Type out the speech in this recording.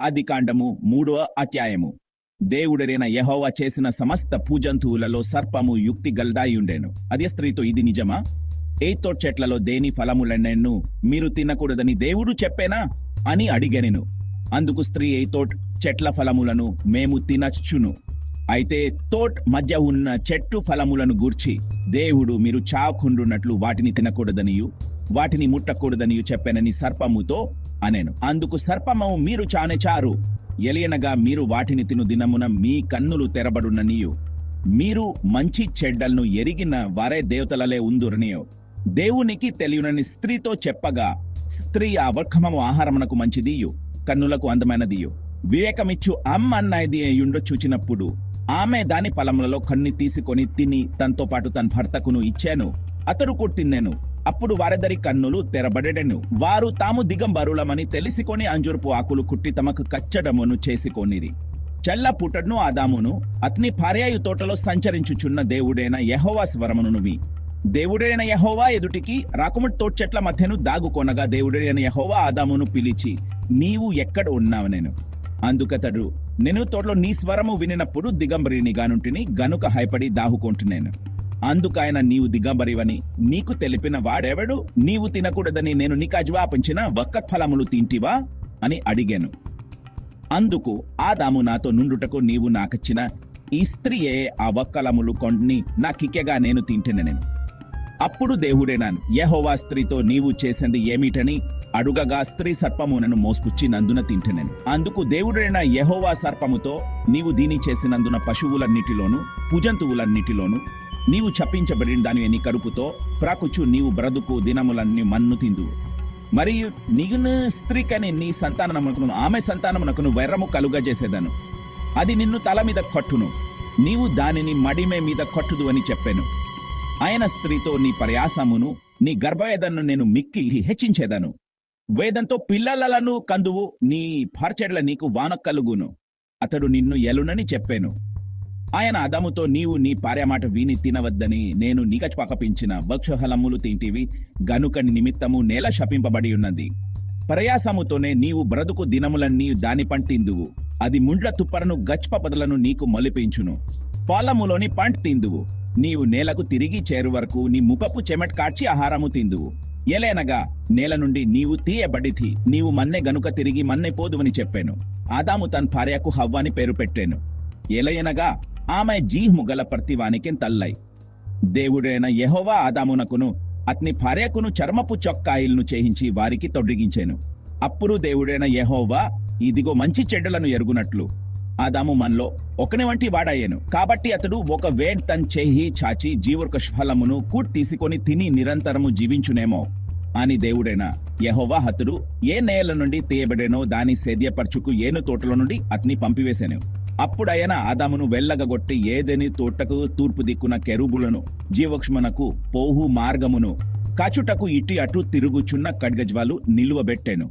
ఆదికాండము 3వ అధ్యాయము. దేవుడైన యెహోవా చేసిన సమస్త పూజంతువులలో సర్పము యుక్తి గల్దాయుండెను. అదే స్త్రీతో, ఇది నిజమా? ఏతో చెట్లలో దేని ఫలములన్నెను మీరు తినకూడదని దేవుడు చెప్పేనా అని అడిగెనెను. అందుకు స్త్రీ, ఏతోట్ చెట్ల ఫలములను మేము తినచ్చును. అయితే తోట్ మధ్య ఉన్న చెట్టు ఫలములను గూర్చి దేవుడు మీరు చాకుండున్నట్లు వాటిని తినకూడదనియు వాటిని ముట్టకూడదనియు చెప్పానని సర్పముతో అనెను. అందుకు సర్పము, మీరు చారు ఎలియనగా మీరు వాటిని తిను దినమున మీ కన్నులు తెరబడుననియు మీరు మంచి చెడ్డలను ఎరిగిన వారే దేవతలలే ఉందురనియో దేవునికి తెలియనని స్త్రీతో చెప్పగా, స్త్రీ ఆ వృక్షము ఆహారమునకు మంచిదియు కన్నులకు అందమైనదియు వివేకమిచ్చు అన్నది అయ్యుండో చూచినప్పుడు ఆమె దాని ఫలములలో కొన్ని తీసుకొని తిని తనతో పాటు తన భర్తకును ఇచ్చాను. అతడు కూడా తిన్నాను. అప్పుడు వారిద్దరి కన్నులు తెరబడెను. వారు తాము దిగంబరులమని తెలిసికొని అంజూరపు ఆకులు కుట్టి తమకు కచ్చడమును చేసుకొనిరి. చల్ల పుటను ఆదామును అతని భార్యయు తోటలో సంచరించుచున్న దేవుడైన యెహోవా స్వరమును దేవుడైన యెహోవా ఎదుటికి రాకుముడి తోట చెట్ల మధ్యను దాగుకొనగా దేవుడైన యెహోవా ఆదామును పిలిచి, నీవు ఎక్కడ ఉన్నావు? నేను అందుకతడు, నేను తోటలో నీ స్వరము వినినప్పుడు దిగంబరినిగానుంటిని గనుక హైపడి దాహుకుంటున్నాను. అందుకైన నీవు దిగంబరివని నీకు తెలిపిన వాడెవడు? నీవు తినకూడదని నేను నీకు ఆజ్ఞాపించిన ఒక్క ఫలములు తింటివా అని అడిగాను. అందుకు ఆదాము, నాతో నుండుటకు నీవు నాకిచ్చిన ఈ స్త్రీయే ఆ ఒక్కలములు కొన్ని నాకిక్కగా నేను తింటున్నాను. అప్పుడు దేవుడైన యెహోవా స్త్రీతో, నీవు చేసింది ఏమిటని అడుగగా, స్త్రీ సర్పమునను మోసుపుచ్చి నందున తింటున్నాను. అందుకు దేవుడైన యెహోవా సర్పముతో, నీవు దీని చేసినందున పశువులన్నిటిలోను పూజంతువులన్నిటిలోను నీవు చప్పించబడిన దాని నీ కడుపుతో ప్రాకుచు నీవు బ్రతుకు దినములన్నీ మన్ను తిందు. మరియు నీను స్త్రీకని నీ సంతానమునకును ఆమె సంతానమునకును వైరము కలుగజేసేదను. అది నిన్ను తల మీద కొట్టును, నీవు దానిని మడిమే మీద కొట్టుదు అని చెప్పాను. ఆయన స్త్రీతో, నీ ప్రయాసమును నీ గర్భవేదనను నేను మిక్కి హెచ్చించేదను. వేదంతో పిల్లలను కందువు, నీ భార్చెడ్ల నీకు వాన కలుగును. అతడు నిన్ను ఎలునని చెప్పాను. ఆయన ఆదాముతో, నీవు నీ భార్య మాట విని తినవద్దని నేను నీకపంచిన వృక్షఫలములు తింటివి గనుక నిమిత్తము నేల శపింపబడి ఉన్నది. ప్రయాసముతోనే నీవు బ్రతుకు దినములన్నీ దాని పంట తిందువు. అది ముండ్ల తుప్పరను గచ్చప పొదలను నీకు మొలిపించును. పొలములోని పంట తిందువు. నీవు నేలకు తిరిగి చేరు వరకు నీ ముఖపు చెమట కార్చి ఆహారము తిందువు. ఎలేనగా నేల నుండి నీవు తీయబడితి, నీవు మన్నె గనుక తిరిగి మన్నె పోదువని చెప్పాను. ఆదాము తన భార్యకు హవ్వ అని పేరు పెట్టాను. ఎలయనగా ఆమె జీహము గల ప్రతివానికి తల్లై. దేవుడైన యెహోవా ఆదామునకును అతని భార్యకును చర్మపు చొక్కాయిలను చేయించి వారికి తొడిగించాను. అప్పుడు దేవుడైన యెహోవా, ఇదిగో మంచి చెడ్డలను ఎరుగునట్లు ఆదాము మనలో ఒకని వంటి వాడయ్యాను. కాబట్టి అతడు ఒక వేడ్ తన చేయి చాచి జీవవృక్ష ఫలమును కూట్ తీసుకొని తిని నిరంతరము జీవించునేమో అని దేవుడైన యెహోవా అతడు ఏ నేల నుండి తీయబడేనో దాని సేద్యపరచుకు ఏను తోటలో నుండి అతని పంపివేశాను. అప్పుడైన ఆదామును వెళ్ళగొట్టి ఏదెని తోటకు తూర్పు దిక్కున కెరూబులను జీవవృక్షమునకు పోహు మార్గమును కాచుటకు ఇటు అటు తిరుగుచున్న ఖడ్గజ్వాలు నిలువబెట్టాను.